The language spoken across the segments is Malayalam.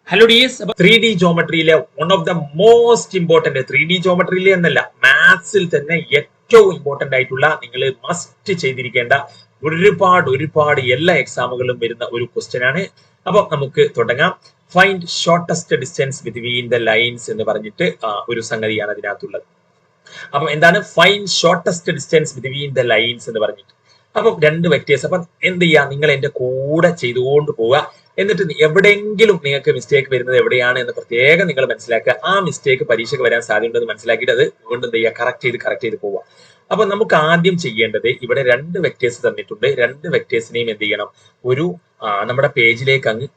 Hello dears. അപ്പൊ 3D ജോമെട്രിയിലെ one of the most important 3D ജോമെട്രിയിലെ എന്നല്ല, മാത്സിൽ തന്നെ ഏറ്റവും ഇമ്പോർട്ടന്റ് ആയിട്ടുള്ള നിങ്ങൾ മസ്റ്റ് ചെയ്തിരിക്കേണ്ട ഒരുപാട് എല്ലാ എക്സാമുകളിലും വരുന്ന ഒരു ക്വസ്റ്റ്യൻ ആണ്. അപ്പൊ നമുക്ക് തുടങ്ങാം. Find shortest distance between the lines എന്ന് പറഞ്ഞിട്ട് ഒരു സംഗതിയാണ് അതിനകത്തുള്ളത്. അപ്പം എന്താണ് find shortest distance between the lines എന്ന് പറഞ്ഞിട്ട്. അപ്പം രണ്ട് വെക്ടേഴ്സ്. അപ്പം എന്ത് ചെയ്യാ, നിങ്ങൾ എന്റെ കൂടെ ചെയ്തുകൊണ്ട് പോവുക. എന്നിട്ട് എവിടെയെങ്കിലും നിങ്ങൾക്ക് മിസ്റ്റേക്ക് വരുന്നത് എവിടെയാണ് എന്ന് പ്രത്യേകം നിങ്ങൾ മനസ്സിലാക്കുക. ആ മിസ്റ്റേക്ക് പരീക്ഷയ്ക്ക് വരാൻ സാധ്യതയുണ്ടെന്ന് മനസ്സിലാക്കിയിട്ട് അത് വീണ്ടും എന്ത് ചെയ്യുക, കറക്റ്റ് ചെയ്ത് പോവുക. അപ്പൊ നമുക്ക് ആദ്യം ചെയ്യേണ്ടത്, ഇവിടെ രണ്ട് വെക്ടേഴ്സ് തന്നിട്ടുണ്ട്. രണ്ട് വെക്ടേഴ്സിനെയും എന്ത് ചെയ്യണം, ഒരു നമ്മുടെ പേജിലേക്ക് അങ്ങ്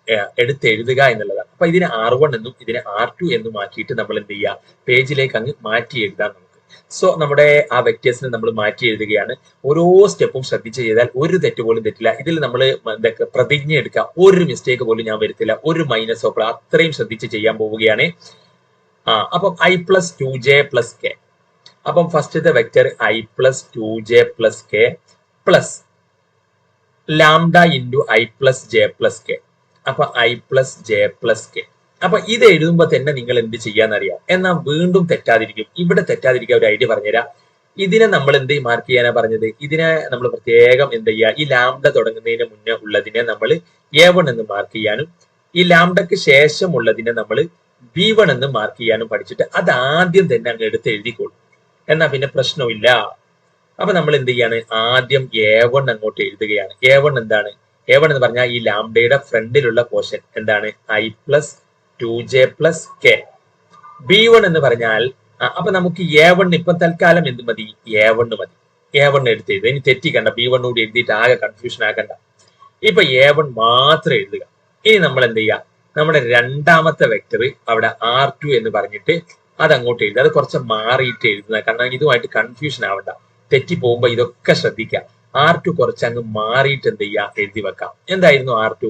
എടുത്തെഴുതുക എന്നുള്ളതാണ്. അപ്പൊ ഇതിനെ R1 എന്നും ഇതിനെ R2 എന്നും മാറ്റിയിട്ട് നമ്മൾ എന്ത് ചെയ്യുക, പേജിലേക്ക് അങ്ങ് മാറ്റി എഴുതാൻ നമുക്ക്. സോ നമ്മുടെ ആ വെക്ടേഴ്സിനെ നമ്മൾ മാറ്റി എഴുതുകയാണ്. ഓരോ സ്റ്റെപ്പും ശ്രദ്ധിച്ച് ചെയ്താൽ ഒരു തെറ്റ് പോലും തെറ്റില്ല. ഇതിൽ നമ്മൾ പ്രതിജ്ഞ എടുക്കുക, ഒരു മിസ്റ്റേക്ക് പോലും ഞാൻ വരുത്തില്ല, ഒരു മൈനസോ അത്രയും ശ്രദ്ധിച്ച് ചെയ്യാൻ പോവുകയാണ്. അപ്പം I+2j+k. അപ്പം ഫസ്റ്റത്തെ vector I+2j+k plus lambda into I+j+k. അപ്പൊ I+j+k. അപ്പൊ ഇത് എഴുതുമ്പോ തന്നെ നിങ്ങൾ എന്ത് ചെയ്യാന്നറിയാം, എന്നാൽ വീണ്ടും തെറ്റാതിരിക്കും. ഇവിടെ തെറ്റാതിരിക്കാൻ ഒരു ഐഡിയ പറഞ്ഞുതരാം. ഇതിനെ നമ്മൾ എന്ത് മാർക്ക് ചെയ്യാനാ പറഞ്ഞത്, ഇതിനെ നമ്മൾ പ്രത്യേകം എന്ത് ചെയ്യുക, ഈ ലാംഡ തുടങ്ങുന്നതിന് മുന്നേ ഉള്ളതിനെ നമ്മൾ A1 എന്ന് മാർക്ക് ചെയ്യാനും ഈ ലാംഡക്ക് ശേഷം ഉള്ളതിനെ നമ്മൾ B1 എന്ന് മാർക്ക് ചെയ്യാനും പഠിച്ചിട്ട് അത് ആദ്യം തന്നെ അങ്ങ് എടുത്ത് എഴുതിക്കോളും. എന്നാ പിന്നെ പ്രശ്നമില്ല. അപ്പൊ നമ്മൾ എന്ത് ചെയ്യാണ്, ആദ്യം A1 അങ്ങോട്ട് എഴുതുകയാണ്. A1 എന്താണ്, A1 എന്ന് പറഞ്ഞാൽ ഈ ലാംഡയുടെ ഫ്രണ്ടിലുള്ള പോർഷൻ എന്താണ്, I+2j+k. B1 എന്ന് പറഞ്ഞാൽ അപ്പൊ നമുക്ക് A1 ഇപ്പൊ തൽക്കാലം എന്ത് മതി, A1 മതി. A1 എടുത്ത് എഴുതുക. ഇനി തെറ്റിക്കണ്ട, B1 കൂടി എഴുതിയിട്ട് ആകെ കൺഫ്യൂഷൻ ആക്കണ്ട. ഇപ്പൊ A1 മാത്രം എഴുതുക. ഇനി നമ്മൾ എന്ത് ചെയ്യുക, നമ്മുടെ രണ്ടാമത്തെ വെക്ടർ അവിടെ R2 എന്ന് പറഞ്ഞിട്ട് അത് അങ്ങോട്ട് എഴുതുക. അത് കുറച്ച് മാറിയിട്ട് എഴുതുക, കാരണം ഇതുമായിട്ട് കൺഫ്യൂഷൻ ആവണ്ട. തെറ്റി പോകുമ്പോ ഇതൊക്കെ ശ്രദ്ധിക്കുക. R2 കുറച്ച് അങ്ങ് മാറിയിട്ട് എന്ത് ചെയ്യുക, എഴുതി വെക്കാം. എന്തായിരുന്നു R2,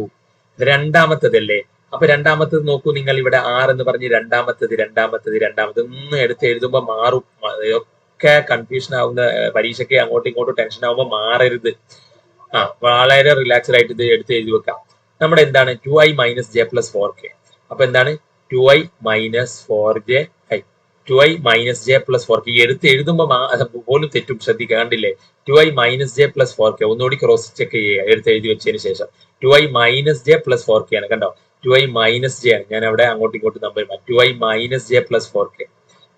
രണ്ടാമത്തതല്ലേ. അപ്പൊ രണ്ടാമത്തത് നോക്കൂ നിങ്ങൾ, ഇവിടെ R എന്ന് പറഞ്ഞ് രണ്ടാമത്തത് ഒന്നും എടുത്ത് എഴുതുമ്പോ മാറും. ഒക്കെ കൺഫ്യൂഷൻ ആവുന്ന, പരീക്ഷയ്ക്ക് അങ്ങോട്ടും ഇങ്ങോട്ടും ടെൻഷൻ ആവുമ്പോ മാറരുത്. വളരെ റിലാക്സ്ഡ് ആയിട്ട് ഇത് എടുത്ത് എഴുതി വെക്കാം. നമ്മുടെ എന്താണ് 2i - j+4k. അപ്പൊ എന്താണ് 2i - 4j+4k. എടുത്ത് എഴുതുമ്പോ പോലും തെറ്റും, ശ്രദ്ധിക്കുക. കണ്ടില്ലേ, 2i - j+4k. ഒന്നുകൂടി ക്രോസ് ചെക്ക് ചെയ്യുക എടുത്ത് എഴുതി വെച്ചതിന് ശേഷം. 2i - j+4k ആണ്, കണ്ടോ, 2i - j ആണ്. ഞാൻ അവിടെ അങ്ങോട്ടും ഇങ്ങോട്ടും number 2i - j+4k,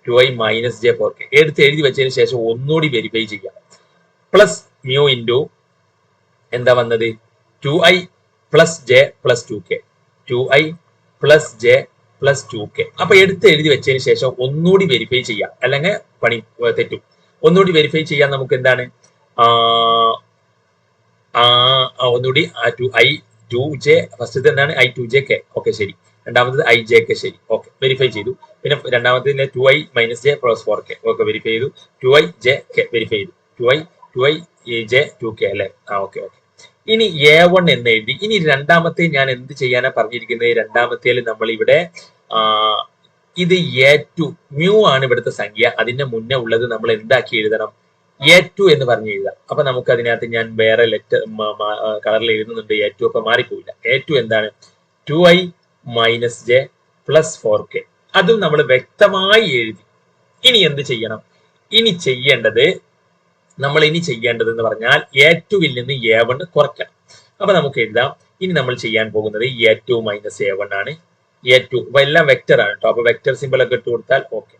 2i - j4k എടുത്ത് എഴുതി വെച്ചതിന് ശേഷം ഒന്നുകൂടി വെരിഫൈ ചെയ്യാം. പ്ലസ് മ്യൂ ഇൻറ്റു എന്താ വന്നത്, 2i + j+2k, 2i + j+2k. അപ്പൊ എടുത്ത് എഴുതി വെച്ചതിന് ശേഷം ഒന്നുകൂടി വെരിഫൈ ചെയ്യാം, അല്ലെങ്കിൽ പണി തെറ്റും. ഒന്നുകൂടി വെരിഫൈ ചെയ്യാൻ നമുക്ക് എന്താണ്, ഒന്നുകൂടി 2j, ഫസ്റ്റ് എന്താണ് I2jk. ഓക്കെ ശരി. രണ്ടാമത് ijk. ശരി, ഓക്കെ, വെരിഫൈ ചെയ്തു. പിന്നെ രണ്ടാമത്തെ 2i - j+4k. ഓക്കെ, വെരിഫൈ ചെയ്തു. 2ijk വെരിഫൈ ചെയ്തു. 2ij2k അല്ലെ. ഓക്കെ. ഇനി A1 എന്ന് എഴുതി. ഇനി രണ്ടാമത്തെ ഞാൻ എന്ത് ചെയ്യാനാ പറഞ്ഞിരിക്കുന്നത്, രണ്ടാമത്തേൽ നമ്മൾ ഇവിടെ ഇത് A2 മ്യൂ ആണ് ഇവിടുത്തെ സംഖ്യ. അതിന്റെ മുന്നേ ഉള്ളത് നമ്മൾ എന്താക്കി എഴുതണം, A2 എന്ന് പറഞ്ഞ് എഴുതാം. അപ്പൊ നമുക്ക് അതിനകത്ത് ഞാൻ വേറെ ലെറ്റർ കളറിൽ എഴുതുന്നുണ്ട്. A2 അപ്പൊ മാറിപ്പോയില്ല. A2 എന്താണ് 2i - j+4k. അതും നമ്മൾ വ്യക്തമായി എഴുതി. ഇനി എന്ത് ചെയ്യണം, നമ്മൾ ഇനി ചെയ്യേണ്ടത് എന്ന് പറഞ്ഞാൽ A2-ൽ നിന്ന് A1 കുറയ്ക്കണം. അപ്പൊ നമുക്ക് എഴുതാം. ഇനി നമ്മൾ ചെയ്യാൻ പോകുന്നത് A2 - A1 ആണ്. A2 അപ്പൊ എല്ലാം വെക്ടർ ആണ് കേട്ടോ. അപ്പൊ വെക്ടർ സിമ്പിൾ ഒക്കെ ഇട്ട് കൊടുത്താൽ ഓക്കെ.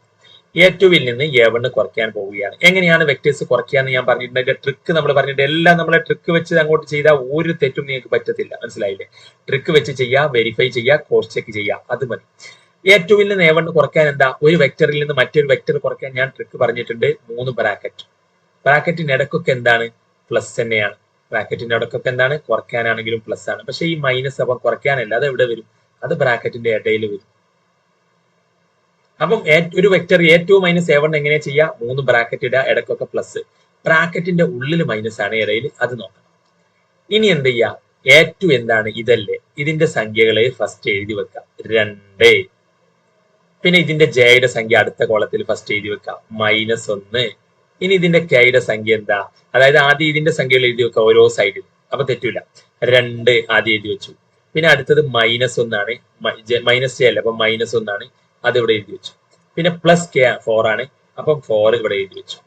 A2-ൽ നിന്ന് A1 കുറയ്ക്കാൻ പോവുകയാണ്. എങ്ങനെയാണ് വെക്ടേഴ്സ് കുറയ്ക്കാന്ന് ഞാൻ പറഞ്ഞിട്ടുണ്ട്. ട്രിക്ക് നമ്മൾ പറഞ്ഞിട്ട് എല്ലാം നമ്മളെ ട്രിക്ക് വെച്ച് അങ്ങോട്ട് ചെയ്താൽ ഒരു തെറ്റും നിങ്ങൾക്ക് പറ്റത്തില്ല, മനസ്സിലായില്ലേ. ട്രിക്ക് വെച്ച് ചെയ്യുക, വെരിഫൈ ചെയ്യുക, ക്രോസ് ചെക്ക് ചെയ്യുക, അത് മതി. A2-ൽ നിന്ന് A1 കുറയ്ക്കാൻ എന്താ, ഒരു വെക്ടറിൽ നിന്ന് മറ്റൊരു വെക്ടർ കുറയ്ക്കാൻ ഞാൻ ട്രിക്ക് പറഞ്ഞിട്ടുണ്ട്. 3 ബ്രാക്കറ്റ്. ബ്രാക്കറ്റിന്റെ ഇടക്കൊക്കെ എന്താണ്, പ്ലസ് തന്നെയാണ്. ബ്രാക്കറ്റിന്റെ ഇടക്കൊക്കെ എന്താണ്, കുറയ്ക്കാനാണെങ്കിലും പ്ലസ് ആണ്. പക്ഷെ ഈ മൈനസ് അപ്പം കുറയ്ക്കാനല്ല, അത് എവിടെ വരും, അത് ബ്രാക്കറ്റിന്റെ ഇടയിൽ വരും. അപ്പം ഒരു വെക്ടർ A2 - A1 എങ്ങനെ ചെയ്യാം, 3 ബ്രാക്കറ്റ് ഇടുക, ഇടക്കൊക്കെ പ്ലസ്. ബ്രാക്കറ്റിന്റെ ഉള്ളിൽ മൈനസ് ആണ്, ഇടയിൽ, അത് നോക്കണം. ഇനി എന്ത് ചെയ്യാം, A2 എന്താണ്, ഇതല്ലേ, ഇതിന്റെ സംഖ്യകളെ ഫസ്റ്റ് എഴുതി വെക്കാം, 2. പിന്നെ ഇതിന്റെ ജെയുടെ സംഖ്യ അടുത്ത കോളത്തിൽ ഫസ്റ്റ് എഴുതി വെക്കാം, -1. ഇനി ഇതിന്റെ കെയുടെ സംഖ്യ എന്താ, അതായത് ആദ്യം ഇതിന്റെ സംഖ്യകൾ എഴുതി വെക്കാം ഓരോ സൈഡിൽ, അപ്പൊ തെറ്റൂല. 2 ആദ്യം എഴുതി വെച്ചു. പിന്നെ അടുത്തത് -1 -j അല്ല, അപ്പൊ -1 അത് ഇവിടെ എഴുതി വെച്ചു. പിന്നെ +k 4 ആണ്, അപ്പം 4 ഇവിടെ എഴുതി വെച്ചു.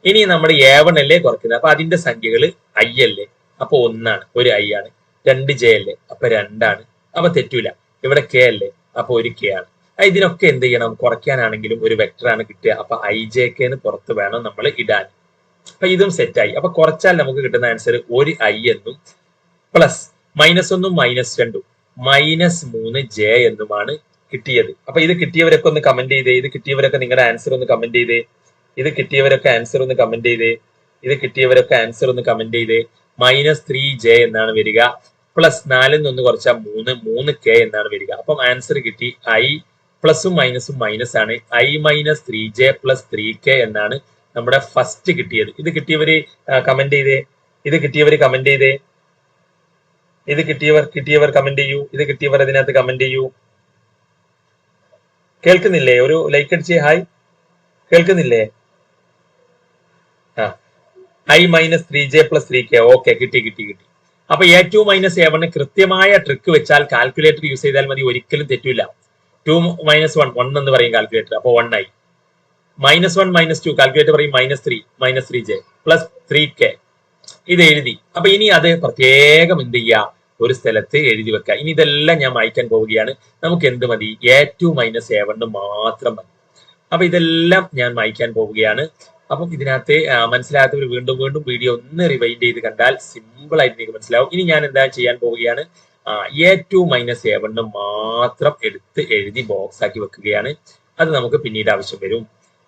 ഇനി നമ്മൾ A1 അല്ലേ കുറയ്ക്കുന്നത്, അപ്പൊ അതിന്റെ സംഖ്യകൾ I അല്ലേ, അപ്പൊ 1 ആണ്, ഒരു I ആണ്. 2j അല്ലേ, അപ്പൊ 2 ആണ്, അപ്പൊ തെറ്റൂല. ഇവിടെ k അല്ലേ, അപ്പൊ ഒരു k ആണ്. ഇതിനൊക്കെ എന്ത് ചെയ്യണം, കുറയ്ക്കാനാണെങ്കിലും ഒരു വെക്ടർ ആണ് കിട്ടുക, അപ്പൊ ijk എന്ന് പുറത്ത് വേണം നമ്മൾ ഇടാൻ. അപ്പൊ ഇതും സെറ്റായി. അപ്പൊ കുറച്ചാൽ നമുക്ക് കിട്ടുന്ന ആൻസർ ഒരു I എന്നും പ്ലസ് -1 -2 -3j എന്നുമാണ് കിട്ടിയത്. അപ്പൊ ഇത് കിട്ടിയവരൊക്കെ ഒന്ന് കമന്റ് ചെയ്തേ. ഇത് കിട്ടിയവരൊക്കെ നിങ്ങളുടെ ആൻസർ ഒന്ന് കമന്റ് ചെയ്തേ. ഇത് കിട്ടിയവരൊക്കെ ആൻസർ ഒന്ന് കമന്റ് ചെയ്തേ. ഇത് കിട്ടിയവരൊക്കെ ആൻസർ ഒന്ന് കമന്റ് ചെയ്തേ. -3j എന്നാണ് വരിക. പ്ലസ് 4ൽ നിന്ന് കുറച്ചാൽ 3k എന്നാണ് വരിക. അപ്പം ആൻസർ കിട്ടി. I പ്ലസും മൈനസും മൈനസ് ആണ്. I -3j + 3k എന്നാണ് നമ്മുടെ ഫസ്റ്റ് കിട്ടിയത്. ഇത് കിട്ടിയവര് കമന്റ് ചെയ്തേ. ഇത് കിട്ടിയവര് കമന്റ് ചെയ്തേ. ഇത് കിട്ടിയവർ കമന്റ് ചെയ്യൂ. ഇത് കിട്ടിയവർ അതിനകത്ത് കമന്റ് ചെയ്യൂ. കേൾക്കുന്നില്ലേ? ഒരു ലൈക്ക് അടിച്ചേ. ഹായ്, കേൾക്കുന്നില്ലേ? I -3j + 3k. ഓക്കെ, കിട്ടി. അപ്പൊ A2 - A1 കൃത്യമായ ട്രിക്ക് വെച്ചാൽ കാൽക്കുലേറ്റർ യൂസ് ചെയ്താൽ മതി, ഒരിക്കലും തെറ്റില്ല. 2 - 1 എന്ന് പറയും കാൽക്കുലേറ്റർ, അപ്പൊ 1 ആയി. -1 -2 കാൽക്കുലേറ്റർ പറയും -3j + 3k. ഇത് എഴുതി. അപ്പൊ ഇനി അത് പ്രത്യേകം എന്ത് ചെയ്യുക, ഒരു സ്ഥലത്ത് എഴുതി വെക്കുക. ഇനി ഇതെല്ലാം ഞാൻ വായിക്കാൻ പോവുകയാണ്. നമുക്ക് എന്ത് മതി? A2 - A1 മാത്രം മതി. അപ്പൊ ഇതെല്ലാം ഞാൻ വായിക്കാൻ പോവുകയാണ്. അപ്പം ഇതിനകത്ത് മനസ്സിലാകാത്തവർ വീണ്ടും വീഡിയോ ഒന്ന് റിവൈൻഡ് ചെയ്ത് കണ്ടാൽ സിമ്പിൾ ആയിട്ട് നിങ്ങൾക്ക് മനസ്സിലാവും. ഇനി ഞാൻ എന്താ ചെയ്യാൻ പോവുകയാണ്, A2 - A1 മാത്രം എടുത്ത് എഴുതി ബോക്സ് ആക്കി വെക്കുകയാണ്. അത് നമുക്ക് പിന്നീട് ആവശ്യം വരും.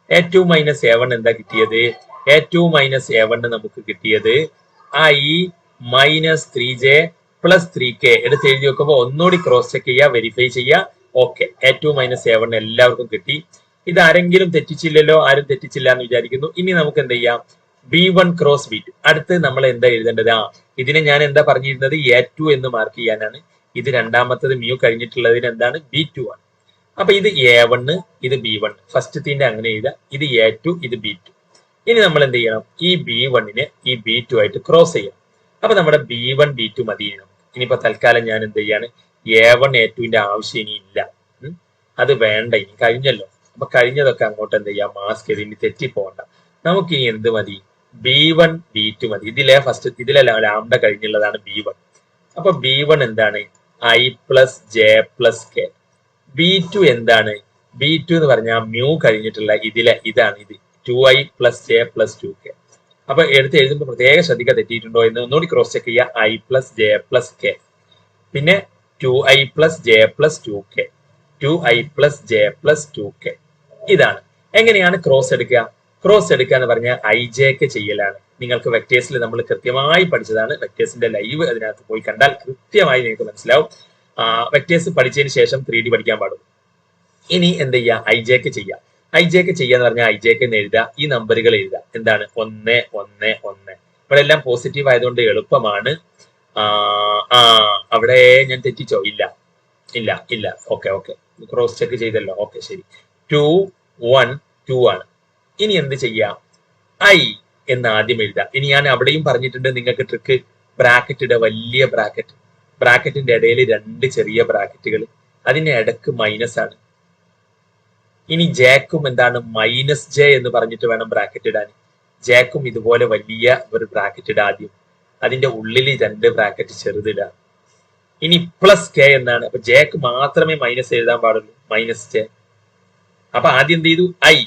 A2 - A1 എന്താ കിട്ടിയത്? A2 - A1 നമുക്ക് കിട്ടിയത് I -3j + 3k എടുത്ത് എഴുതി വെക്കുമ്പോൾ ഒന്നുകൂടി ക്രോസ് ചെക്ക് ചെയ്യുക, വെരിഫൈ ചെയ്യുക. ഓക്കെ, A2 - A1 എല്ലാവർക്കും കിട്ടി. ഇത് ആരെങ്കിലും തെറ്റിച്ചില്ലല്ലോ? ആരും തെറ്റിച്ചില്ല എന്ന് വിചാരിക്കുന്നു. ഇനി നമുക്ക് എന്ത് ചെയ്യാം? B1 × B2. അടുത്ത് നമ്മൾ എന്താ എഴുതേണ്ടത്? ഇതിനെ ഞാൻ എന്താ പറഞ്ഞിരുന്നത്? A2 എന്ന് മാർക്ക് ചെയ്യാനാണ്. ഇത് രണ്ടാമത്തത് മ്യൂ കഴിഞ്ഞിട്ടുള്ളതിന് എന്താണ്? B2 ആണ്. അപ്പൊ ഇത് A1, ഇത് B1. ഫസ്റ്റത്തിന്റെ അങ്ങനെ എഴുതാം. ഇത് A2, ഇത് B2. ഇനി നമ്മൾ എന്ത് ചെയ്യണം? ഈ B1നെ ഈ B2 ആയിട്ട് ക്രോസ് ചെയ്യണം. അപ്പൊ നമ്മുടെ B1 B2 മതി. ഇനിയിപ്പോ തൽക്കാലം ഞാൻ എന്ത് ചെയ്യാണ്? A1 A2ന്റെ ആവശ്യം ഇനി ഇല്ല, അത് വേണ്ട, ഇനി കഴിഞ്ഞല്ലോ. അപ്പൊ കഴിഞ്ഞതൊക്കെ അങ്ങോട്ട് എന്ത് ചെയ്യാം? മാസ്ക് ചെയ്ത് ഇനി തെറ്റിപ്പോകണ്ട. നമുക്ക് ഇനി എന്ത് മതി? B1 B2 മതി. ഇതിലെ ലാംഡ കഴിഞ്ഞുള്ളതാണ് B1. അപ്പൊ B1 എന്താണ്? I + j + k. B2 എന്താണ്? B2 എന്ന് പറഞ്ഞാൽ മ്യൂ കഴിഞ്ഞിട്ടുള്ള ഇതാണ് ഇത് 2I + j + 2k. അപ്പൊ എടുത്ത് എഴുതുമ്പോൾ പ്രത്യേകം ശ്രദ്ധിക്കുക, തെറ്റിയിട്ടുണ്ടോ എന്ന് ഒന്നുകൂടി ക്രോസ് ചെക്ക് ചെയ്യുക. I + j + k. പിന്നെ 2I + j + 2k. 2I + j + 2k. ഇതാണ്. എങ്ങനെയാണ് ക്രോസ് എടുക്കുക? ക്രോസ് എടുക്കുക എന്ന് പറഞ്ഞാൽ IJK ചെയ്യലാണ്. നിങ്ങൾക്ക് വെക്ടേഴ്സിൽ നമ്മൾ കൃത്യമായി പഠിച്ചതാണ്. വെക്ടേഴ്സിന്റെ ലൈവ് അതിനകത്ത് പോയി കണ്ടാൽ കൃത്യമായി നിങ്ങൾക്ക് മനസ്സിലാവും. വെക്ടേഴ്സ് പഠിച്ചതിന് ശേഷം 3D പഠിക്കാൻ പാടും. ഇനി എന്ത് ചെയ്യുക? IJK ചെയ്യുക. IJK ചെയ്യാന്ന് പറഞ്ഞാൽ IJK എന്ന് എഴുതുക. ഈ നമ്പറുകൾ എഴുതുക. എന്താണ്? 1 1 1. ഇവിടെ എല്ലാം പോസിറ്റീവ് ആയതുകൊണ്ട് എളുപ്പമാണ്. അവിടെ ഞാൻ തെറ്റിച്ചോ? ഇല്ല. ഓക്കെ, ക്രോസ് ചെക്ക് ചെയ്തല്ലോ. ഓക്കെ, ശരി. 2 1 2 ആണ്. ഇനി എന്ത് ചെയ്യാം? I എന്ന് ആദ്യം എഴുതാം. ഇനി ഞാൻ അവിടെയും പറഞ്ഞിട്ടുണ്ട് നിങ്ങൾക്ക് ട്രിക്ക്. ബ്രാക്കറ്റ് ഇടുക, വലിയ ബ്രാക്കറ്റ്. ബ്രാക്കറ്റിന്റെ ഇടയിൽ 2 ചെറിയ ബ്രാക്കറ്റുകൾ, അതിന്റെ ഇടക്ക് മൈനസ് ആണ്. ഇനി ജേക്കും എന്താണ്? -j എന്ന് പറഞ്ഞിട്ട് വേണം ബ്രാക്കറ്റ് ഇടാൻ. ജേക്കും ഇതുപോലെ വലിയ ഒരു ബ്രാക്കറ്റ് ഇടുക ആദ്യം. അതിന്റെ ഉള്ളിൽ 2 ബ്രാക്കറ്റ് ചെറുതിടുക. ഇനി +k എന്നാണ്. അപ്പൊ ജേക്ക് മാത്രമേ മൈനസ് എഴുതാൻ പാടുള്ളൂ, -j. അപ്പൊ ആദ്യം എന്ത് ചെയ്തു? I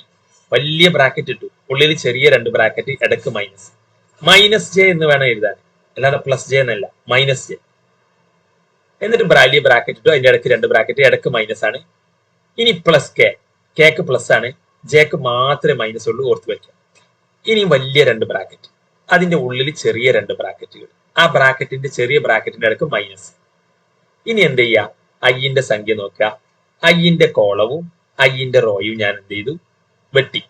വലിയ ബ്രാക്കറ്റ് ഇട്ടു, ഉള്ളിൽ ചെറിയ 2 ബ്രാക്കറ്റ്, ഇടക്ക് -j എന്ന് വേണം എഴുതാൻ, അല്ലാതെ +j എന്നല്ല, -j. എന്നിട്ട് വലിയ ബ്രാക്കറ്റ് ഇട്ടു, അതിന്റെ ഇടയ്ക്ക് 2 ബ്രാക്കറ്റ്, ഇടക്ക് മൈനസ് ആണ്. ഇനി +k, kക്ക് പ്ലസ് ആണ്, jക്ക് മാത്രമേ മൈനസ് ഉള്ളൂ, ഓർത്ത് വെക്കാം. ഇനി വലിയ 2 ബ്രാക്കറ്റ്, അതിന്റെ ഉള്ളിൽ ചെറിയ 2 ബ്രാക്കറ്റുകൾ, ആ ബ്രാക്കറ്റിന്റെ ചെറിയ ബ്രാക്കറ്റിന്റെ ഇടക്ക് മൈനസ്. ഇനി എന്ത് ചെയ്യാ? ഐന്റെ സംഖ്യ നോക്കുക. ഐന്റെ കോളവും ഐന്റെ റോയും ഞാൻ എന്ത് ചെയ്തു? വെട്ടി.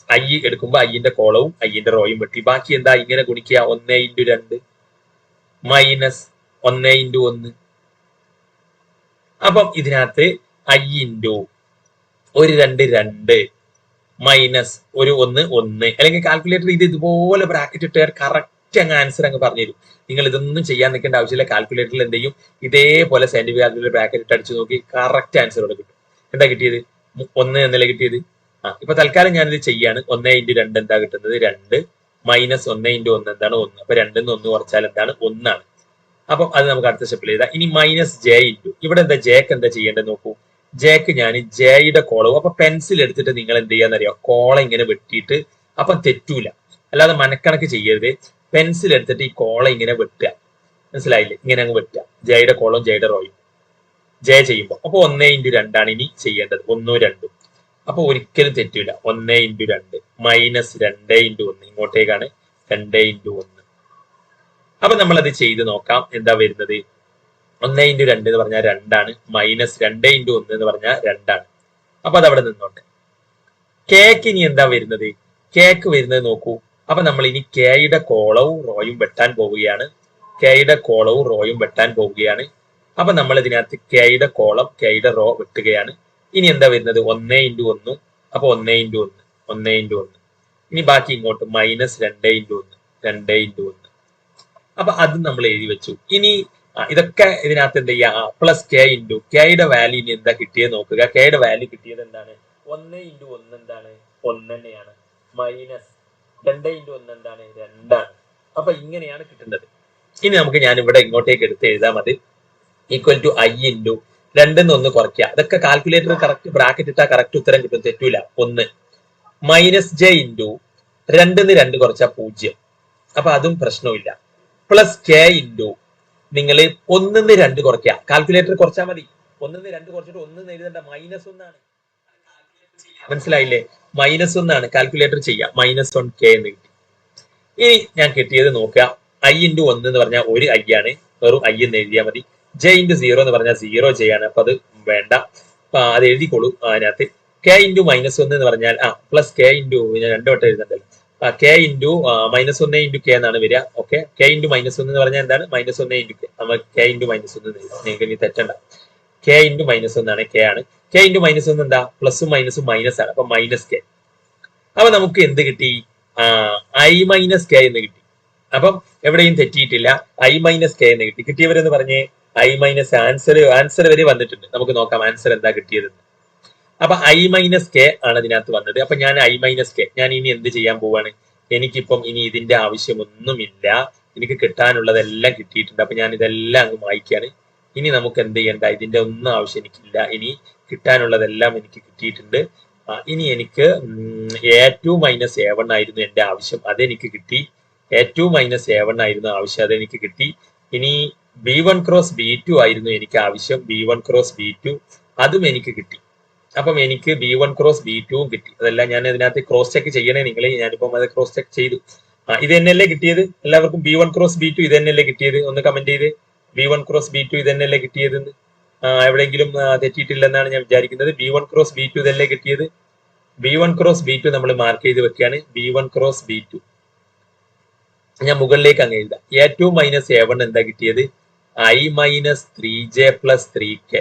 I എടുക്കുമ്പോൾ ഐന്റെ കോളവും ഐന്റെ റോയും വെട്ടി. ബാക്കി എന്താ? ഇങ്ങനെ ഗുണിക്കുക. 1 × 2 -1 × 1. അപ്പം ഇതിനകത്ത് I × 1 2 2 -1 1, അല്ലെങ്കിൽ കാൽക്കുലേറ്റർ ഇതുപോലെ ബ്രാക്കറ്റ് ഇട്ട് കറക്റ്റ് അങ്ങ് ആൻസർ അങ്ങ് പറഞ്ഞു തരും. നിങ്ങൾ ഇതൊന്നും ചെയ്യാൻ നിൽക്കേണ്ട ആവശ്യമില്ല. കാൽക്കുലേറ്ററിൽ എന്ത് ചെയ്യും, ഇതേപോലെ സയന്റിഫിക് കാൽക്കുലേറ്റർ ബ്രാക്കറ്റ് ഇട്ട് അടിച്ചു നോക്കി കറക്റ്റ് ആൻസർ ഇവിടെ കിട്ടും. എന്താ കിട്ടിയത്? 1 എന്നല്ലേ കിട്ടിയത്. ഇപ്പൊ തൽക്കാലം ഞാനിത് ചെയ്യാണ്. 1 × 2 എന്താ കിട്ടുന്നത്? 2 മൈനസ് 1 × 1 എന്താണ്? 1. അപ്പൊ 2 ന്ന് 1 കുറച്ചാൽ എന്താണ്? 1 ആണ്. അപ്പം അത് നമുക്ക് അടുത്ത സ്റ്റെപ്പിൽ എഴുതാം. ഇനി മൈനസ് ജെ ഇൻറ്റു, ഇവിടെ എന്താ ജെക്ക് എന്താ ചെയ്യേണ്ടത് നോക്കൂ. ജെക്ക് ഞാൻ ജെയുടെ കോളവും, അപ്പൊ പെൻസിൽ എടുത്തിട്ട് നിങ്ങൾ എന്ത് ചെയ്യാന്നറിയാം, കോളം ഇങ്ങനെ വെട്ടിയിട്ട്, അപ്പം തെറ്റൂല. അല്ലാതെ മനക്കണക്ക് ചെയ്യരുത്. പെൻസിൽ എടുത്തിട്ട് ഈ കോളം ഇങ്ങനെ വെട്ടുക, മനസ്സിലായില്ലേ? ഇങ്ങനെ അങ്ങ് വെട്ടുക, ജെയുടെ കോളവും ജെയുടെ റോയും ജെ ചെയ്യുമ്പോൾ. അപ്പൊ 1 × 2 ആണ് ഇനി ചെയ്യേണ്ടത്. 1 2. അപ്പൊ ഒരിക്കലും തെറ്റൂല. 1 × 2 മൈനസ് 2 × 1 ഇങ്ങോട്ടേക്കാണ് 2 × 1. അപ്പൊ നമ്മൾ അത് ചെയ്ത് നോക്കാം. എന്താ വരുന്നത്? 1 × 2 എന്ന് പറഞ്ഞാൽ 2 ആണ്. മൈനസ് 2 × 1 എന്ന് പറഞ്ഞാൽ 2 ആണ്. അപ്പൊ അത് അവിടെ നിന്നോട്ടെ. കേക്ക് ഇനി എന്താ വരുന്നത്? കേക്ക് വരുന്നത് നോക്കൂ. അപ്പൊ നമ്മൾ ഇനി കെയുടെ കോളവും റോയും വെട്ടാൻ പോവുകയാണ്. കെയുടെ കോളവും റോയും വെട്ടാൻ പോവുകയാണ്. അപ്പൊ നമ്മൾ ഇതിനകത്ത് കെയുടെ കോളം കെയുടെ റോ വെട്ടുകയാണ്. ഇനി എന്താ വരുന്നത്? 1 × 1. അപ്പൊ 1 × 1 1 × 1. ഇനി ബാക്കി ഇങ്ങോട്ട് മൈനസ് 2 × 1 2 × 1. അപ്പൊ അത് നമ്മൾ എഴുതി വെച്ചു. ഇനി ഇതൊക്കെ ഇതിനകത്ത് എന്ത് ചെയ്യാ? പ്ലസ് കെ ഇൻറ്റു കെയുടെ വാല്യൂ ഇനി എന്താ കിട്ടിയത് നോക്കുക. കെയുടെ വാല്യൂ കിട്ടിയത് എന്താണ്? 1 × 1 എന്താണ്? 1 തന്നെയാണ്. മൈനസ് 2 × 1 എന്താണ്? 2 ആണ്. അപ്പൊ ഇങ്ങനെയാണ് കിട്ടുന്നത്. ഇനി നമുക്ക് ഞാൻ ഇവിടെ ഇങ്ങോട്ടേക്ക് എടുത്ത് എഴുതാം. മതി ഈക്വൽ ടു I ഇൻറ്റു 2 ന്ന് 1 കുറയ്ക്കുക. അതൊക്കെ കാൽക്കുലേറ്റർ കറക്റ്റ് ബ്രാക്കറ്റ് ഇട്ടാൽ കറക്റ്റ് ഉത്തരം കിട്ടും, തെറ്റൂല. 1 മൈനസ് ജെ ഇൻറ്റു 2 ന്ന് 2 കുറച്ചാൽ 0. അപ്പൊ അതും പ്രശ്നമില്ല. പ്ലസ് കെ ഇൻറ്റു നിങ്ങൾ 1 ന്ന് 2 കുറയ്ക്കുക. കാൽക്കുലേറ്റർ കുറച്ചാൽ മതി. 1 ന്ന് 2 കുറച്ചിട്ട് 1 എഴുതേണ്ട, -1 ആണ്. മനസ്സിലായില്ലേ? -1 ആണ് കാൽക്കുലേറ്റർ ചെയ്യാം. -1 കെ എന്ന് കിട്ടി. ഇനി ഞാൻ കിട്ടിയത് നോക്കുക. I × 1 എന്ന് പറഞ്ഞാൽ 1 I ആണ്. വെറും I എന്ന് എഴുതിയാൽ മതി. J × 0 എന്ന് പറഞ്ഞാൽ 0 J ആണ്. അപ്പൊ അത് വേണ്ട, അത് എഴുതിക്കോളൂ. അതിനകത്ത് K × -1 എന്ന് പറഞ്ഞാൽ പ്ലസ് K ഇൻറ്റു, ഞാൻ 2 വട്ടം എഴുതണ്ടല്ലോ. K ഇൻറ്റു -1 × K എന്നാണ് വരിക. ഓക്കെ, K × -1 എന്ന് പറഞ്ഞാൽ എന്താണ്? -1 × K. നമ്മൾ K × -1 നിങ്ങൾക്ക് ഇനി തെറ്റണ്ട. K × -1 ആണ്, K ആണ്. K × -1 എന്താ? പ്ലസും മൈനസും മൈനസ് ആണ്. അപ്പൊ മൈനസ് K. അപ്പൊ നമുക്ക് എന്ത് കിട്ടി? I - K എന്ന് കിട്ടി. അപ്പം എവിടെയും തെറ്റിയിട്ടില്ല. I - K എന്ന് കിട്ടി. കിട്ടിയവരെന്ന് പറഞ്ഞേ I മൈനസ് ആൻസർ വരെ വന്നിട്ടുണ്ട്. നമുക്ക് നോക്കാം ആൻസർ എന്താ കിട്ടിയതെന്ന്. അപ്പൊ I - K ആണ് ഇതിനകത്ത് വന്നത്. അപ്പൊ ഞാൻ I - K ഞാൻ ഇനി എന്ത് ചെയ്യാൻ പോവാണ്? എനിക്കിപ്പം ഇനി ഇതിന്റെ ആവശ്യമൊന്നുമില്ല. എനിക്ക് കിട്ടാനുള്ളതെല്ലാം കിട്ടിയിട്ടുണ്ട്. അപ്പൊ ഞാൻ ഇതെല്ലാം അങ്ങ് മായ്ക്കാണ്. ഇനി നമുക്ക് എന്ത് ചെയ്യണ്ട? ഇതിന്റെ ഒന്നും ആവശ്യം എനിക്കില്ല. ഇനി കിട്ടാനുള്ളതെല്ലാം എനിക്ക് കിട്ടിയിട്ടുണ്ട്. ഇനി എനിക്ക് A2 - A1 ആയിരുന്നു എന്റെ ആവശ്യം, അതെനിക്ക് കിട്ടി. A2 - A1 ആയിരുന്നു ആവശ്യം, അതെനിക്ക് കിട്ടി. ഇനി B1 × B2 ആയിരുന്നു എനിക്ക് ആവശ്യം, B1 × B2 അതും എനിക്ക് കിട്ടി. അപ്പം എനിക്ക് B1 × B2 കിട്ടി. അതെല്ലാം ഞാൻ ഇതിനകത്ത് ക്രോസ് ചെക്ക് ചെയ്യണേ നിങ്ങൾ. ഞാനിപ്പം അത് ക്രോസ് ചെക്ക് ചെയ്തു. ഇത് തന്നെയല്ലേ കിട്ടിയത്? എല്ലാവർക്കും B1 × B2 ഇത് തന്നെയല്ലേ കിട്ടിയത്? ഒന്ന് കമന്റ് ചെയ്ത്. B1 × B2 ഇത് തന്നെയല്ലേ കിട്ടിയതെന്ന്. എവിടെയെങ്കിലും തെറ്റിയിട്ടില്ലെന്നാണ് ഞാൻ വിചാരിക്കുന്നത്. B1 × B2 ഇതല്ലേ കിട്ടിയത്? B1 × B2 നമ്മൾ മാർക്ക് ചെയ്ത് വെക്കുകയാണ്. B1 × B2 ഞാൻ മുകളിലേക്ക് അങ്ങ് എഴുതാം. A2 - A1 എന്താ കിട്ടിയത്? I - 3J + 3K.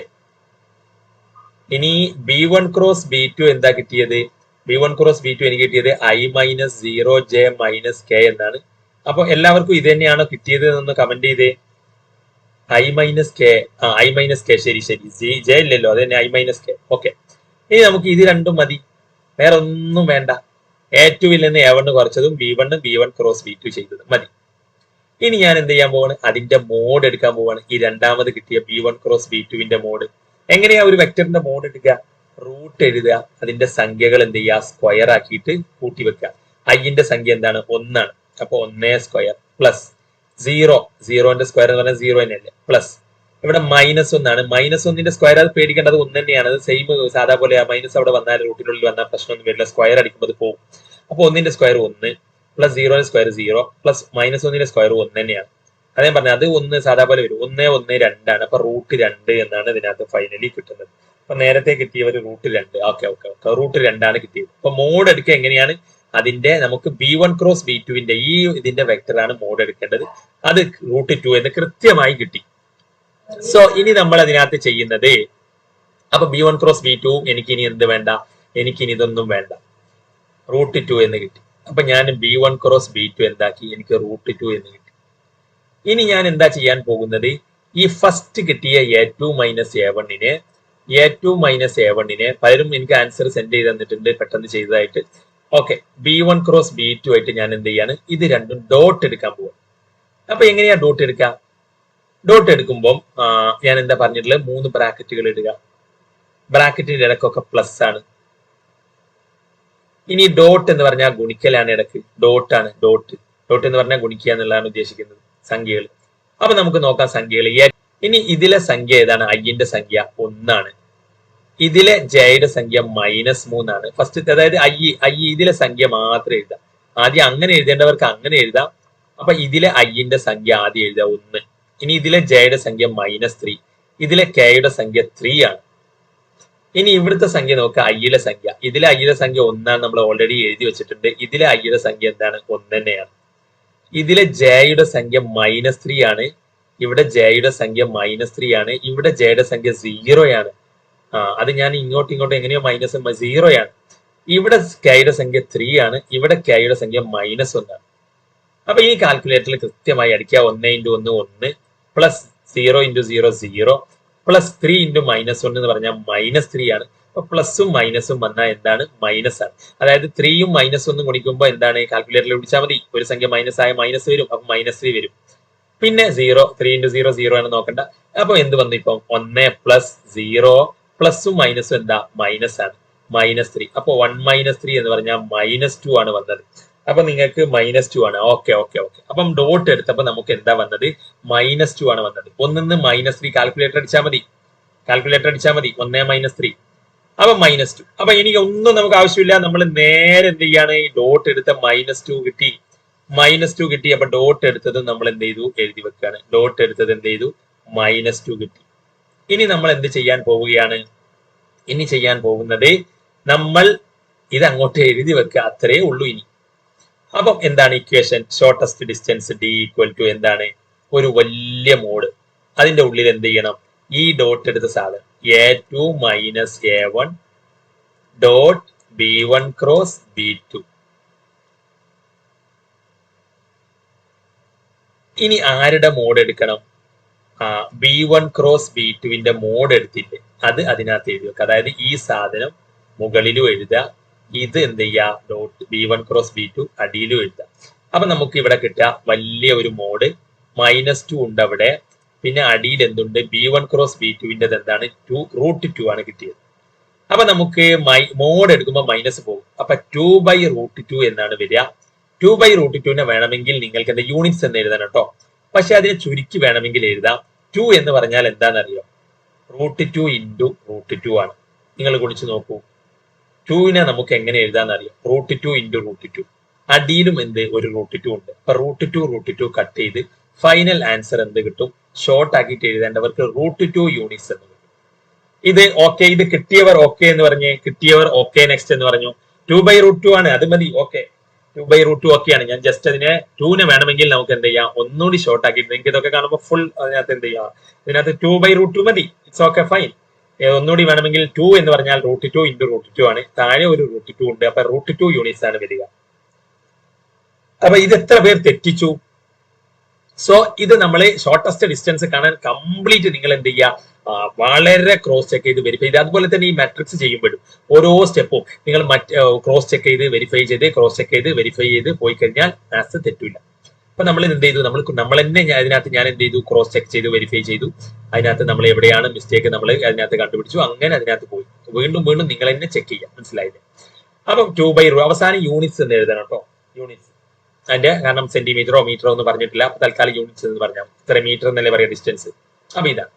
ഇനി B1 × B2 എന്താ കിട്ടിയത്? B1 × B2 എനിക്ക് കിട്ടിയത് I - 0J - K എന്നാണ്. അപ്പൊ എല്ലാവർക്കും ഇത് തന്നെയാണോ കിട്ടിയത് എന്നൊന്ന് കമന്റ് ചെയ്തേ. I - K I - K ശരി. J ഇല്ലല്ലോ, അത് തന്നെ I - K. ഓക്കെ, ഇനി നമുക്ക് ഇത് രണ്ടും മതി, വേറെ ഒന്നും വേണ്ട. A2 ൽ നിന്ന് A1 കുറച്ചതും B1 B1 × B2 ചെയ്തതും മതി. ഇനി ഞാൻ എന്ത് ചെയ്യാൻ പോവാണ്? അതിന്റെ മോഡ് എടുക്കാൻ പോവാണ്. ഈ രണ്ടാമത് കിട്ടിയ B1 × B2 മോഡ്. എങ്ങനെയാ ഒരു വെക്ടറിന്റെ മോഡ് എടുക്കുക? റൂട്ട് എഴുതുക, അതിന്റെ സംഖ്യകൾ എന്ത് ചെയ്യുക? സ്ക്വയർ ആക്കിയിട്ട് കൂട്ടി വെക്കുക. ന്റെ സംഖ്യ എന്താണ്? 1 ആണ്. അപ്പൊ 1² പ്ലസ് 0 സ്ക്വയർ എന്ന് പറഞ്ഞാൽ 0 തന്നെയല്ലേ, പ്ലസ് ഇവിടെ -1 ആണ്. -1 സ്ക്വയർ അത് പേടിക്കേണ്ടത് 1 തന്നെയാണ്. അത് സെയിം സാധാ പോലെ മൈനസ് അവിടെ വന്നാൽ റൂട്ടിനുള്ളിൽ വന്നാൽ പ്രശ്നമൊന്നും വരില്ല. സ്ക്വയർ അടിക്കുമ്പോൾ അത് പോകും. അപ്പൊ 1 square 1 plus 0 square 0 plus -1 square 1 തന്നെയാണ്. അതേ പറഞ്ഞത് അത് 1 സാധാ പോലെ വരും. 1 1 2 ആണ്. അപ്പൊ √2 എന്നാണ് ഇതിനകത്ത് ഫൈനലി കിട്ടുന്നത്. അപ്പൊ നേരത്തെ കിട്ടിയവർ √2. ഓക്കെ, √2 ആണ് കിട്ടിയത്. അപ്പൊ മോഡ് എടുക്കുക എങ്ങനെയാണ്? അതിന്റെ നമുക്ക് B1 × B2 ഈ ഇതിന്റെ വെക്ടറാണ് മോഡ് എടുക്കേണ്ടത്. അത് √2 എന്ന് കൃത്യമായി കിട്ടി. സോ ഇനി നമ്മൾ അതിനകത്ത് ചെയ്യുന്നത്, അപ്പൊ B1 × B2 എനിക്ക് ഇനി എന്ത് വേണ്ട? എനിക്കിനി ഇതൊന്നും വേണ്ട, √2 എന്ന് കിട്ടി. അപ്പൊ ഞാൻ B1 ക്രോസ് B2 എന്താക്കി, എനിക്ക് √2 എന്ന് കിട്ടി. ഇനി ഞാൻ എന്താ ചെയ്യാൻ പോകുന്നത്, ഈ ഫസ്റ്റ് കിട്ടിയ A2 മൈനസ് A1നെ പലരും എനിക്ക് ആൻസർ സെൻഡ് ചെയ്ത് തന്നിട്ടുണ്ട് പെട്ടെന്ന് ചെയ്തതായിട്ട്. ഓക്കെ, B1 ക്രോസ് B2 ആയിട്ട് ഞാൻ എന്ത് ചെയ്യാണ്, ഇത് രണ്ടും ഡോട്ട് എടുക്കാൻ പോകും. അപ്പൊ എങ്ങനെയാ ഡോട്ട് എടുക്കാം? ഡോട്ട് എടുക്കുമ്പോൾ ഞാൻ എന്താ പറഞ്ഞിട്ടുള്ളത്, 3 ബ്രാക്കറ്റുകൾ ഇടുക. ബ്രാക്കറ്റിന്റെ ഇടക്കൊക്കെ പ്ലസ് ആണ്. ഇനി ഡോട്ട് എന്ന് പറഞ്ഞാൽ ഗുണിക്കലാണ്, ഇടക്ക് ഡോട്ട് ആണ്. ഡോട്ട് എന്ന് പറഞ്ഞാൽ ഗുണിക്കുക എന്നുള്ളതാണ് ഉദ്ദേശിക്കുന്നത്, സംഖ്യകൾ. അപ്പൊ നമുക്ക് നോക്കാം സംഖ്യകൾ. ഇനി ഇതിലെ സംഖ്യ ഏതാണ്? ഐന്റെ സംഖ്യ 1 ആണ്. ഇതിലെ ജയുടെ സംഖ്യ -3 ഫസ്റ്റ്. അതായത് ഐ ഇതിലെ സംഖ്യ മാത്രം എഴുതാം. ആദ്യം അങ്ങനെ എഴുതേണ്ടവർക്ക് അങ്ങനെ എഴുതാം. അപ്പൊ ഇതിലെ ഐന്റെ സംഖ്യ ആദ്യം എഴുതാം 1. ഇനി ഇതിലെ ജയുടെ സംഖ്യ -3, ഇതിലെ കെയുടെ സംഖ്യ 3 ആണ്. ഇനി ഇവിടുത്തെ സംഖ്യ നോക്കുക, ഐയുടെ സംഖ്യ. ഇതിലെ ഐയുടെ സംഖ്യ 1 നമ്മൾ ഓൾറെഡി എഴുതി വെച്ചിട്ടുണ്ട്. ഇതിലെ ഐയുടെ സംഖ്യ എന്താണ്? 1 തന്നെയാണ്. ഇതിലെ ജയുടെ സംഖ്യ -3 ആണ്. ഇവിടെ ജയുടെ സംഖ്യ -3 ആണ്. ഇവിടെ ജയുടെ സംഖ്യ 0 ആണ്. അത് ഞാൻ ഇങ്ങോട്ടും എങ്ങനെയോ -0 ആണ്. ഇവിടെ കെയുടെ സംഖ്യ 3 ആണ്. ഇവിടെ കെയുടെ സംഖ്യ -1 ആണ്. അപ്പൊ ഈ കാൽക്കുലേറ്ററിൽ കൃത്യമായി അടിക്കുക. 1 × 1 1 പ്ലസ് 0 × 0 0 പ്ലസ് 3 × -1 എന്ന് പറഞ്ഞാൽ -3 ആണ്. അപ്പൊ പ്ലസും മൈനസും വന്നാൽ എന്താണ്? മൈനസ് ആണ്. അതായത് 3യും -1 ഗുണിക്കുമ്പോൾ എന്താണ്? കാൽക്കുലേറ്ററിൽ വിളിച്ചാൽ മതി. ഒരു സംഖ്യ മൈനസ് ആയ മൈനസ് വരും, അപ്പൊ -3 വരും. പിന്നെ 0, 3 × 0 0 ആണ് നോക്കണ്ട. അപ്പൊ എന്ത് വന്നു? ഇപ്പം 1 പ്ലസ് 0 പ്ലസും മൈനസും എന്താ? മൈനസ് ആണ്, -3. അപ്പൊ 1 - 3 എന്ന് പറഞ്ഞാൽ -2 ആണ് വന്നത്. അപ്പൊ നിങ്ങൾക്ക് -2 ആണ്. ഓക്കെ. അപ്പം ഡോട്ട് എടുത്തപ്പോ നമുക്ക് എന്താ വന്നത്? -2 ആണ് വന്നത്. 1 -3 കാൽക്കുലേറ്റർ അടിച്ചാൽ മതി. 1 - 3 അപ്പൊ -2. അപ്പൊ എനിക്ക് ഒന്നും നമുക്ക് ആവശ്യമില്ല. നമ്മൾ നേരെ എന്ത് ചെയ്യാണ്? ഈ ഡോട്ട് എടുത്ത -2 കിട്ടി. അപ്പൊ ഡോട്ട് എടുത്തത് നമ്മൾ എന്ത് ചെയ്തു? എഴുതി വെക്കുകയാണ്. ഡോട്ട് എടുത്തത് എന്ത് ചെയ്തു? -2 കിട്ടി. ഇനി നമ്മൾ എന്ത് ചെയ്യാൻ പോവുകയാണ്? ഇനി ചെയ്യാൻ പോകുന്നത് നമ്മൾ ഇത് അങ്ങോട്ട് എഴുതി വെക്കുക, അത്രേ ഉള്ളൂ ഇനി. അപ്പം എന്താണ് ഇക്വേഷൻ? ഷോർട്ടസ്റ്റ് ഡിസ്റ്റൻസ് D = എന്താണ്? ഒരു വലിയ മോഡ്. അതിന്റെ ഉള്ളിൽ എന്ത് ചെയ്യണം? ഈ ഡോട്ട് എടുത്ത സാധനം A2 minus A1 dot B1 cross B2. ഇനി ആരുടെ മോഡ് എടുക്കണം? B1 ക്രോസ് B2വിന്റെ മോഡ് എടുത്തില്ലേ, അത് അതിനകത്ത് എഴുതി വെക്കുക. അതായത് ഈ സാധനം മുകളിലും എഴുതുക, ഇത് എന്ത് ചെയ്യുക? ഡോട്ട് B1 ക്രോസ് B2 അടിയിലും എഴുതുക. അപ്പൊ നമുക്ക് ഇവിടെ കിട്ടുക വലിയ ഒരു മോഡ്. -2 ഉണ്ട് അവിടെ. പിന്നെ അടിയിൽ എന്തുണ്ട്? B1 ക്രോസ് B2വിന്റെ എന്താണ്? √2 ആണ് കിട്ടിയത്. അപ്പൊ നമുക്ക് മോഡ് എടുക്കുമ്പോൾ മൈനസ് പോകും. അപ്പൊ 2/√2 എന്നാണ് വരിക. 2/√2നെ വേണമെങ്കിൽ നിങ്ങൾക്ക് എന്താ യൂണിറ്റ്സ് എന്ന് എഴുതണം കേട്ടോ. പക്ഷെ അതിനെ ചുരുക്കി വേണമെങ്കിൽ എഴുതാം. 2 എന്ന് പറഞ്ഞാൽ എന്താണെന്നറിയോ? √2 × √2 ആണ്. നിങ്ങൾ ഗുണിച്ച് നോക്കൂ. 2നെ നമുക്ക് എങ്ങനെ എഴുതാന്നറിയാം? √2 × √2. അടിയിലും എന്ത്? ഒരു √2 ഉണ്ട്. അപ്പൊ √2 കട്ട് ചെയ്ത് ഫൈനൽ ആൻസർ എന്ത് കിട്ടും? ഷോർട്ട് ആക്കിയിട്ട് എഴുതേണ്ടവർക്ക് √2 യൂണിറ്റ്സ് എന്ന് കിട്ടും. ഇത് ഓക്കെ. ഇത് കിട്ടിയവർ ഓക്കെ എന്ന് പറഞ്ഞ്, കിട്ടിയവർ ഓക്കെ നെക്സ്റ്റ് എന്ന് പറഞ്ഞു. 2/√2 ആണ്, അത് മതി. ഓക്കെ, 2/√2 ഒക്കെയാണ്. ഞാൻ ജസ്റ്റ് അതിനെ 2നെ വേണമെങ്കിൽ നമുക്ക് എന്ത് ചെയ്യാം? ഒന്നുകൂടി ഷോർട്ട് ആക്കിയിട്ട് നിങ്ങൾക്ക് ഇതൊക്കെ കാണുമ്പോൾ ഫുൾ അതിനകത്ത് എന്ത് ചെയ്യാം? ഇതിനകത്ത് 2/√2 മതി. It's okay, fine. ഒന്നുകൂടി വേണമെങ്കിൽ 2 എന്ന് പറഞ്ഞാൽ √2 × √2 ആണ്. താഴെ ഒരു √2 ഉണ്ട്. അപ്പൊ √2 യൂണിറ്റ്സ് ആണ് വരിക. അപ്പൊ ഇത് എത്ര പേർ തെറ്റിച്ചു? സോ ഇത് നമ്മൾ ഷോർട്ടസ്റ്റ് ഡിസ്റ്റൻസ് കാണാൻ കംപ്ലീറ്റ് നിങ്ങൾ എന്ത് ചെയ്യുക? വളരെ ക്രോസ് ചെക്ക് ചെയ്ത് വെരിഫൈ ചെയ്ത്, അതുപോലെ തന്നെ ഈ മാട്രിക്സ് ചെയ്യുമ്പോഴും ഓരോ സ്റ്റെപ്പും നിങ്ങൾ ക്രോസ് ചെക്ക് ചെയ്ത് വെരിഫൈ ചെയ്ത് ക്രോസ് ചെക്ക് ചെയ്ത് വെരിഫൈ ചെയ്ത് പോയി കഴിഞ്ഞാൽ മാത്സ് തെറ്റില്ല. അപ്പൊ നമ്മൾ എന്ത് ചെയ്തു? നമ്മൾ തന്നെ അതിനകത്ത് ഞാൻ എന്ത് ചെയ്തു? ക്രോസ് ചെക്ക് ചെയ്തു, വെരിഫൈ ചെയ്തു. അതിനകത്ത് നമ്മൾ എവിടെയാണ് മിസ്റ്റേക്ക് നമ്മൾ അതിനകത്ത് കണ്ടുപിടിച്ചു. അങ്ങനെ അതിനകത്ത് പോയി വീണ്ടും നിങ്ങൾ തന്നെ ചെക്ക് ചെയ്യാം. മനസ്സിലായില്ലേ? അപ്പം 2/√2 അവസാനം യൂണിറ്റ്സ് എന്ന് എഴുതണം കേട്ടോ. യൂണിറ്റ്സ് അതിന്റെ കാരണം സെന്റിമീറ്ററോ മീറ്ററോ ഒന്നും പറഞ്ഞിട്ടില്ല. തൽക്കാലം യൂണിറ്റ്സ് എന്ന് പറഞ്ഞാൽ ഇത്ര മീറ്റർ എന്നല്ലേ പറയാം ഡിസ്റ്റൻസ്. അപ്പൊ ഇതാണ്.